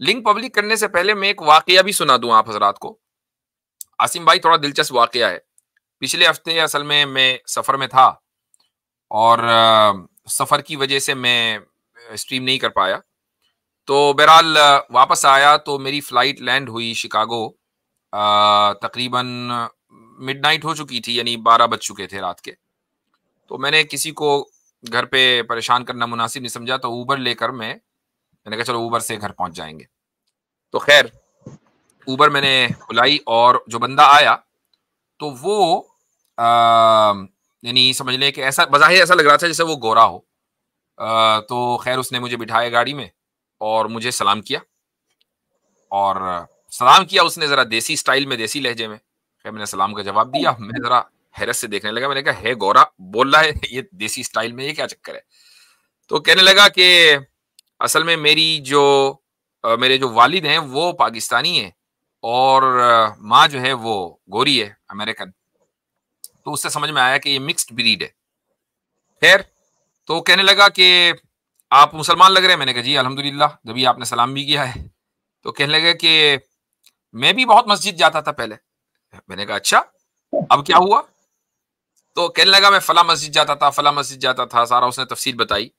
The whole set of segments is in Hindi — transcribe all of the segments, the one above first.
लिंक पब्लिक करने से पहले मैं एक वाकया भी सुना दूं आप हजरात को। आसिम भाई, थोड़ा दिलचस्प वाकया है। पिछले हफ्ते असल में मैं सफर में था और सफर की वजह से मैं स्ट्रीम नहीं कर पाया। तो बहरहाल वापस आया तो मेरी फ्लाइट लैंड हुई शिकागो। तकरीबन मिडनाइट हो चुकी थी, यानी 12 बज चुके थे रात के। तो मैंने किसी को घर पे परेशान करना मुनासिब नहीं समझा, तो ऊबर लेकर मैंने कहा चलो ऊबर से घर पहुंच जाएंगे। तो खैर ऊबर मैंने बुलाई और जो बंदा आया तो वो यानी समझ लें कि ऐसा बज़ाहिर ऐसा लग रहा था जैसे वो गोरा हो। तो खैर उसने मुझे बिठाया गाड़ी में और मुझे सलाम किया, और सलाम किया उसने ज़रा देसी स्टाइल में, देसी लहजे में। खैर मैंने सलाम का जवाब दिया। मैं ज़रा हैरत से देखने लगा। मैंने कहा है गोरा बोल रहा है ये देसी स्टाइल में, ये क्या चक्कर है? तो कहने लगा कि असल में मेरे जो वालिद हैं वो पाकिस्तानी हैं और माँ जो है वो गोरी है, अमेरिकन। तो उससे समझ में आया कि ये मिक्स्ड ब्रीड है। खैर तो कहने लगा कि आप मुसलमान लग रहे हैं। मैंने कहा जी अल्हम्दुलिल्लाह, जब आपने सलाम भी किया है। तो कहने लगा कि मैं भी बहुत मस्जिद जाता था पहले। मैंने कहा अच्छा, अब क्या हुआ? तो कहने लगा मैं फला मस्जिद जाता था, फला मस्जिद जाता था, सारा उसने तफसील बताई।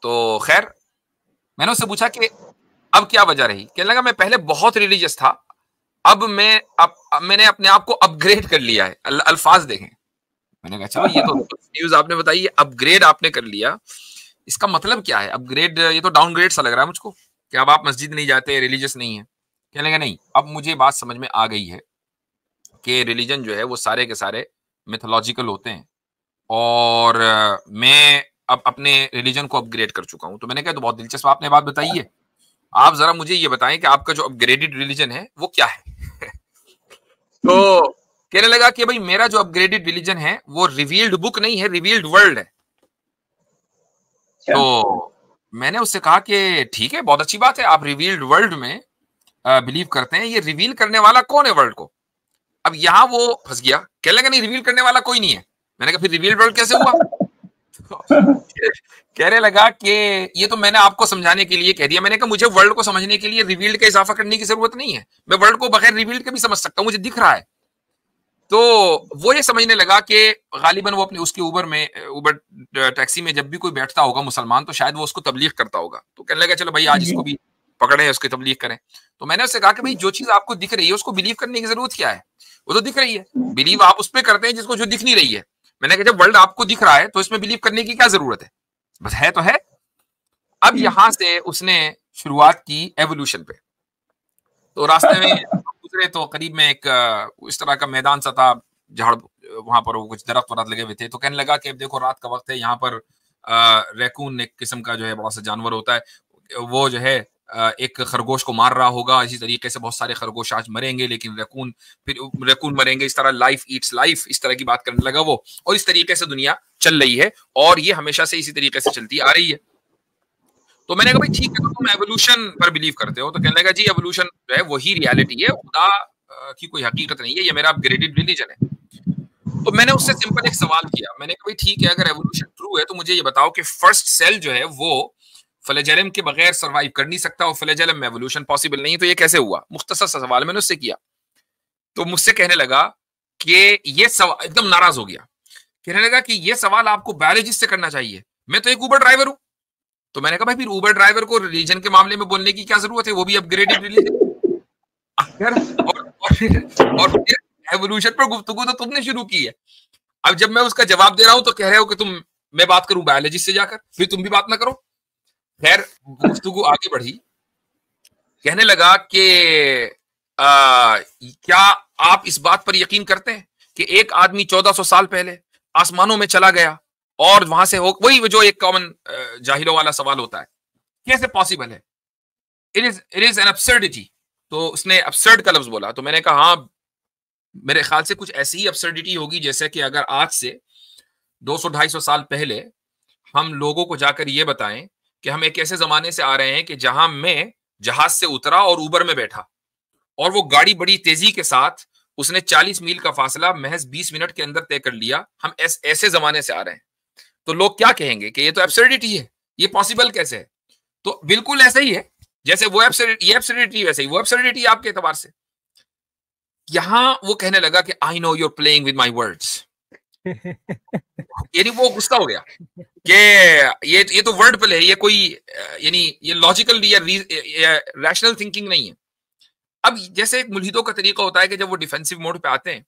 तो खैर मैंने उससे पूछा कि अब क्या वजह रही? कहने लगा मैं पहले बहुत रिलीजियस था, अब मैंने अपने आप को अपग्रेड कर लिया है। अल्फाज देखें। मैंने कहा चलो ये तो न्यूज आपने बताई है, अपग्रेड आपने कर लिया, इसका मतलब क्या है अपग्रेड? ये तो डाउनग्रेड सा लग रहा है मुझको कि अब आप मस्जिद नहीं जाते, रिलीजियस नहीं है। कहने लगा नहीं, अब मुझे बात समझ में आ गई है कि रिलीजन जो है वो सारे के सारे मिथोलॉजिकल होते हैं, और मैं अब अपने रिलीजन को अपग्रेड कर चुका हूं। तो मैंने कहा तो बहुत दिलचस्प आपने बात बताई है, आप जरा मुझे ये बताएं कि आपका जो अपग्रेडेड रिलीजन है वो क्या है? तो कहने लगा कि भाई मेरा जो अपग्रेडेड रिलीजन है वो रिवील्ड बुक नहीं है, रिवील्ड वर्ल्ड है। तो मैंने उससे कहा कि ठीक है, बहुत अच्छी बात है, आप रिवील्ड वर्ल्ड में बिलीव करते हैं, ये रिवील करने वाला कौन है वर्ल्ड को? अब यहां वो फंस गया। कहने लगा नहीं, रिवील करने वाला कोई नहीं है। मैंने कहा फिर रिवील्ड वर्ल्ड कैसे हुआ? कहने लगा कि ये तो मैंने आपको समझाने के लिए कह दिया। मैंने कहा मुझे वर्ल्ड को समझने के लिए रिवील्ड का इजाफा करने की जरूरत नहीं है, मैं वर्ल्ड को बगैर रिवील्ड के भी समझ सकता हूं, मुझे दिख रहा है। तो वो ये समझने लगा कि गालिबन वो अपनी उसकी ऊबर टैक्सी में जब भी कोई बैठता होगा मुसलमान, तो शायद वो उसको तबलीग करता होगा। तो कहने लगा चलो भाई आज इसको भी पकड़े, उसकी तबलीग करें। तो मैंने उससे कहा कि भाई जो चीज आपको दिख रही है उसको बिलीव करने की जरूरत क्या है? वो तो दिख रही है, बिलीव आप उस पर करते हैं जिसको जो दिख नहीं रही है। मैंने कहा जब वर्ल्ड आपको दिख रहा है तो इसमें बिलीव करने की क्या जरूरत है? बस है तो है। अब यहां से उसने शुरुआत की एवोल्यूशन पे। तो रास्ते में गुजरे तो करीब में एक इस तरह का मैदान सा था, झाड़, वहां पर वो कुछ दरख्त वरख्त लगे हुए थे। तो कहने लगा कि देखो रात का वक्त है, यहाँ पर रैकून एक किस्म का जो है बड़ा सा जानवर होता है, वो जो है एक खरगोश को मार रहा होगा। इसी तरीके से बहुत सारे खरगोश आज मरेंगे, लेकिन रैकून मरेंगे। इस तरह लाइफ ईट्स लाइफ, इस तरह की बात करने लगा वो। और इस तरीके से दुनिया चल रही है और ये हमेशा से इसी तरीके से चलती आ रही है। तो मैंने कहा भाई ठीक है, तो तुम एवोल्यूशन पर बिलीव करते हो? तो कहने लगा जी एवोल्यूशन जो है वही रियलिटी है, खुदा की कोई हकीकत नहीं है, ये मेरा अपग्रेडेड रिलीजन है। तो मैंने उससे सिंपल एक सवाल किया। मैंने कहा भाई ठीक है, अगर एवोल्यूशन ट्रू है तो मुझे ये बताओ कि फर्स्ट सेल जो है वो फ्लैजेलम के बगैर सर्वाइव कर नहीं सकता और फ्लैजेलम में एवोल्यूशन पॉसिबल नहीं है, तो ये कैसे हुआ? मुख्तसर सा सवाल मैंने उससे किया। तो मुझसे कहने लगा कि ये सवाल, एकदम नाराज हो गया। कहने लगा कि ये सवाल आपको बायोलॉजिस्ट से करना चाहिए, मैं तो एक ऊबर ड्राइवर हूं। तो मैंने कहा भाई फिर ऊबर ड्राइवर को रिलीजन के मामले में बोलने की क्या जरूरत है, वो भी अपग्रेडेड रिलीजन। और फिर एवोल्यूशन पर गुफ्तगू तो तुमने शुरू की है। अब जब मैं उसका जवाब दे रहा हूं तो कह रहे हो कि मैं बात करूं बायोलॉजिस्ट से जाकर, फिर तुम भी बात ना करो। खैर गुफ्तगू आगे बढ़ी। कहने लगा कि क्या आप इस बात पर यकीन करते हैं कि एक आदमी 1400 साल पहले आसमानों में चला गया और वहां से हो, वही जो एक कॉमन जाहिलों वाला सवाल होता है, कैसे पॉसिबल है? It is an absurdity. तो उसने अब्सर्ड का लफ्ज बोला। तो मैंने कहा हाँ, मेरे ख्याल से कुछ ऐसी ही अब्सर्डिटी होगी जैसे कि अगर आज से 200-250 साल पहले हम लोगों को जाकर ये बताएं कि हम एक ऐसे जमाने से आ रहे हैं कि जहां मैं जहाज से उतरा और ऊबर में बैठा और वो गाड़ी बड़ी तेजी के साथ उसने 40 मील का फासला महज 20 मिनट के अंदर तय कर लिया। हम ऐसे जमाने से आ रहे हैं, तो लोग क्या कहेंगे कि ये तो एब्सर्डिटी है, ये पॉसिबल कैसे है? तो बिल्कुल ऐसा ही है जैसे वो ये एब्सर्डिटी, वैसे ही वो एब्सर्डिटी आपके एतबार से। यहां वो कहने लगा कि I know you're playing with my words, यानी वो गुस्सा हो गया कि ये तो वर्ड प्ले है, ये कोई यानी ये लॉजिकल या रैशनल थिंकिंग नहीं है। अब जैसे एक मुल्हिदों का तरीका होता है कि जब वो डिफेंसिव मोड पे आते हैं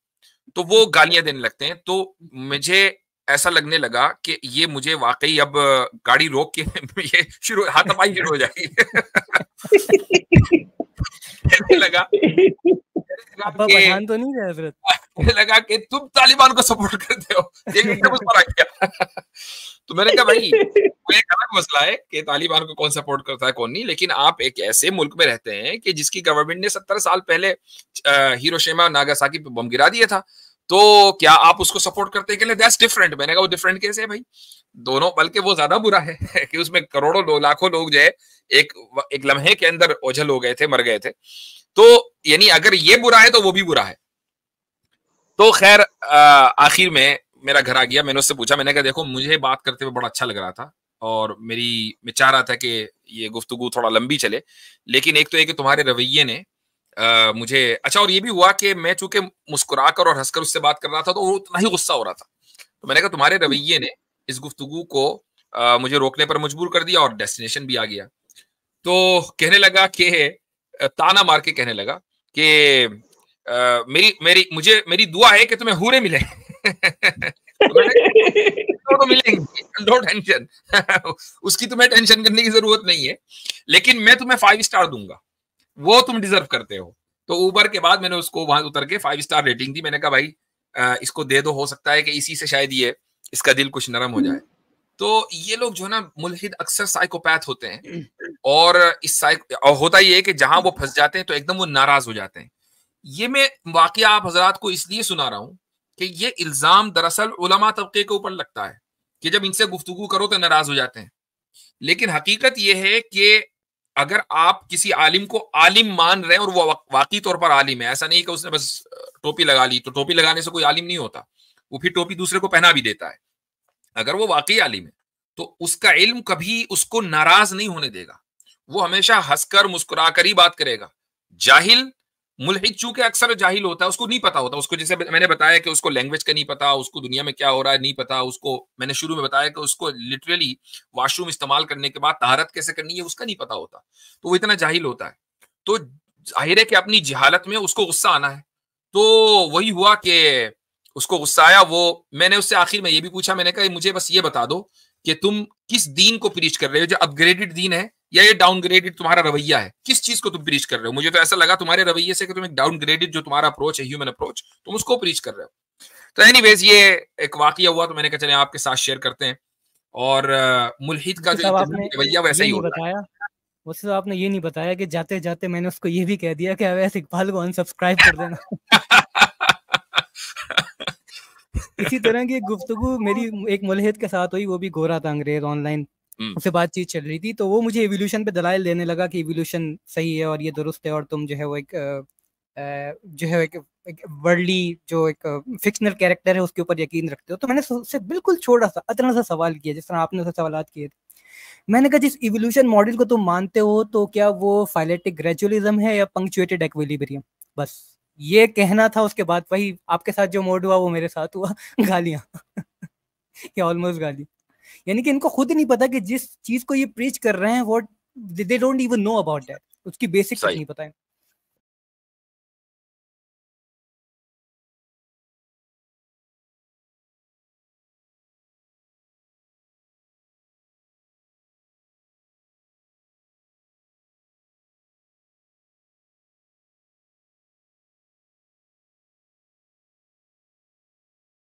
तो वो गालियां देने लगते हैं, तो मुझे ऐसा लगने लगा कि ये मुझे वाकई अब गाड़ी रोक के ये शुरू हाथापाई शुरू हो जाएगी। लगा पठान तो नहीं है हजरत। मुझे लगा कि तुम तालिबान को सपोर्ट करते हो, एकदम उस पर आ गया। तो मैंने कहा भाई वो एक अलग मसला है कि तालिबान को कौन सपोर्ट करता है कौन नहीं, लेकिन आप एक ऐसे मुल्क में रहते हैं कि जिसकी गवर्नमेंट ने 70 साल पहले हिरोशिमा नागासाकी पे बम गिरा दिया था, तो क्या आप उसको सपोर्ट करते हैं? That's different. मैंने कहा वो डिफरेंट कैसे है भाई? दोनों, बल्कि वो ज्यादा बुरा है कि उसमें करोड़ों लोग, लाखों लोग जो है एक लम्हे के अंदर ओझल हो गए थे, मर गए थे। तो यानी अगर ये बुरा है तो वो भी बुरा है। तो खैर आखिर में मेरा घर आ गया, मैंने उससे पूछा, मैंने कहा देखो मुझे बात करते हुए बड़ा अच्छा लग रहा था और मैं चाह रहा था कि ये गुफ्तगू थोड़ा लंबी चले, लेकिन एक तो ये कि तुम्हारे रवैये ने मुझे अच्छा, और ये भी हुआ कि मैं चूंकि मुस्कुराकर और हंसकर उससे बात कर रहा था तो वो उतना ही गुस्सा हो रहा था। तो मैंने कहा तुम्हारे रवैये ने इस गुफ्तगू को मुझे रोकने पर मजबूर कर दिया और डेस्टिनेशन भी आ गया। तो कहने लगा कि ताना मार के कहने लगा कि मेरी दुआ है कि तुम्हें हूरे मिले। तो मिलेंगे, नो टेंशन। उसकी तुम्हें टेंशन करने की जरूरत नहीं है, लेकिन मैं तुम्हें 5 स्टार दूंगा, वो तुम डिजर्व करते हो। तो ऊबर के बाद मैंने उसको वहां उतर के 5 स्टार रेटिंग दी। मैंने कहा भाई इसको दे दो, हो सकता है कि इसी से शायद ये इसका दिल कुछ नरम हो जाए। तो ये लोग जो है ना मुल्हिद अक्सर साइकोपैथ होते हैं, और और होता ये है कि जहां वो फंस जाते हैं तो एकदम वो नाराज हो जाते हैं। ये मैं वाकया आप हजरात को इसलिए सुना रहा हूं कि ये इल्जाम दरअसल उलमा तबके के ऊपर लगता है कि जब इनसे गुफ्तगू करो तो नाराज हो जाते हैं, लेकिन हकीकत यह है कि अगर आप किसी आलिम को आलिम मान रहे हैं और वो वाकई तौर पर आलिम है, ऐसा नहीं कि उसने बस टोपी लगा ली, तो टोपी लगाने से कोई आलिम नहीं होता, वो फिर टोपी दूसरे को पहना भी देता है। अगर वो वाकई आलिम है तो उसका इल्म कभी उसको नाराज नहीं होने देगा, वो हमेशा हंसकर मुस्कुराकर ही बात करेगा। जाहिल मुल्हिद चूंकि अक्सर जाहिल होता है, उसको नहीं पता होता, उसको जैसे मैंने बताया कि उसको लैंग्वेज का नहीं पता, उसको दुनिया में क्या हो रहा है नहीं पता, उसको मैंने शुरू में बताया कि उसको लिटरली वॉशरूम इस्तेमाल करने के बाद तहारत कैसे करनी है उसका नहीं पता होता, तो वो इतना जाहिल होता है। तो जाहिर है कि अपनी जहालत में उसको गुस्सा आना है। तो वही हुआ कि उसको गुस्सा आया। वो मैंने उससे आखिर में ये भी पूछा, मैंने कहा मुझे बस ये बता दो कि तुम किस दीन को प्रीच कर रहे हो, जो अपग्रेडेड दीन है या ये डाउनग्रेडेड तुम्हारा रवैया है, किस चीज को तुम प्रीच कर रहे हो? मुझे तो ऐसा लगा तुम्हारे रवैये से कि तुम एक डाउनग्रेडेड जो तुम्हारा अप्रोच है, ह्यूमन अप्रोच, तुम उसको प्रीच कर रहे हो। तो एनीवेज ये एक वाकया हुआ, तो मैंने कहा चले आपके साथ शेयर करते हैं। और मुल्हिद का जो रवैया वैसा ही होता है। उससे तो आपने ये नहीं बताया कि जाते जाते मैंने उसको ये भी कह दिया कि अवैस इकबाल को अनसब्सक्राइब कर देना। इसी तरह की गुफ्तगू मेरी एक मुल्हिद के साथ हुई, वो भी गोरा था अंग्रेज, ऑनलाइन उससे बातचीत चल रही थी, तो वो मुझे इवोल्यूशन पे दलाइल देने लगा कि इवोल्यूशन सही है और ये दुरुस्त है, और तुम जो है वो एक वर्ल्डली जो एक फिक्शनल कैरेक्टर है उसके ऊपर यकीन रखते हो। तो मैंने उससे बिल्कुल छोटा सा अतना सा सवाल किया जिस तरह आपने उससे सवाल किए थे। मैंने कहा जिस इवोल्यूशन मॉडल को तुम मानते हो तो क्या वो फाइलेटिक ग्रेजुअलिज्म है या पंक्चुएटेड इक्विलिब्रियम? बस ये कहना था। उसके बाद वही आपके साथ जो मोड हुआ वो मेरे साथ हुआ, गालियां। या ऑलमोस्ट गाली। यानी कि इनको खुद नहीं पता कि जिस चीज को ये प्रीच कर रहे हैं वो they don't even know about that, उसकी बेसिक कुछ नहीं पता है।